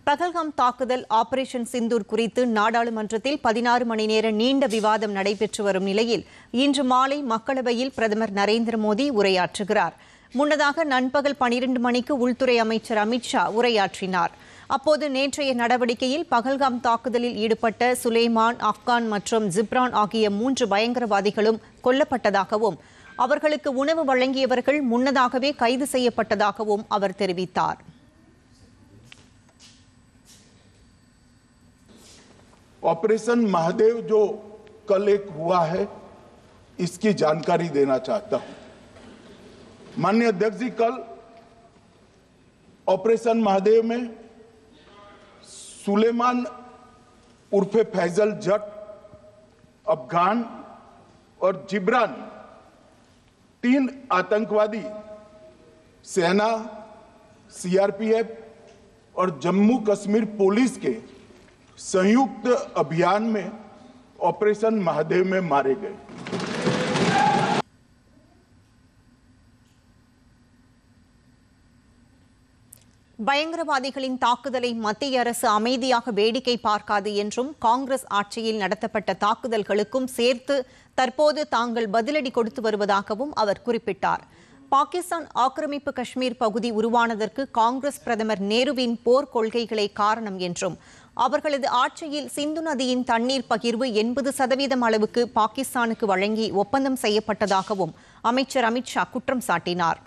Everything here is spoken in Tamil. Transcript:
பகல்காம் தாக்குதல் ஆபரேஷன் சிந்தூர் குறித்து நாடாளுமன்றத்தில் 16 மணி நேர நீண்ட விவாதம் நடைபெற்று வரும் நிலையில் இன்று மாலை மக்களவையில் பிரதமர் நரேந்திர மோடி உரையாற்றுகிறார். முன்னதாக நண்பகல் 12 மணிக்கு உள்துறை அமைச்சர் அமித் ஷா உரையாற்றினார். அப்போது நேற்றைய நடவடிக்கையில் பகல்காம் தாக்குதலில் ஈடுபட்ட சுலைமான், அப்கான் மற்றும் ஜிப்ரான் ஆகிய 3 பயங்கரவாதிகளும் கொல்லப்பட்டதாகவும் அவர்களுக்கு உணவு வழங்கியவர்கள் முன்னதாகவே கைது செய்யப்பட்டதாகவும் அவர் தெரிவித்தார். ऑपरेशन महादेव जो कल एक हुआ है, इसकी जानकारी देना चाहता हूं. माननीय अध्यक्ष जी, कल ऑपरेशन महादेव में सुलेमान उर्फे फैजल जट, अफगान और जिब्रान 3 आतंकवादी सेना, सीआरपीएफ और जम्मू कश्मीर पुलिस के संयुक्त अभियान में ऑपरेशन महादेव में मारे गए. பயங்கரவாதிகளின் தாக்குதலை மத்திய அரசு அமைதியாக வேடிக்கை பார்க்காது என்றும் காங்கிரஸ் ஆட்சியில் நடத்தப்பட்ட தாக்குதல்களுக்கும் சேர்த்து தற்போது தாங்கள் பதிலடி கொடுத்து வருவதாகவும் அவர் குறிப்பிட்டார். பாகிஸ்தான் ஆக்கிரமிப்பு காஷ்மீர் பகுதி உருவானதற்கு காங்கிரஸ் பிரதமர் நேருவின் போர் கொள்கைகளே காரணம் என்றும் அவர்களது ஆட்சியில் சிந்து நதியின் தண்ணீர் பகிர்வு 80% அளவுக்கு பாகிஸ்தானுக்கு வழங்கி ஒப்பந்தம் செய்யப்பட்டதாகவும் அமைச்சர் அமித் ஷா குற்றம் சாட்டினார்.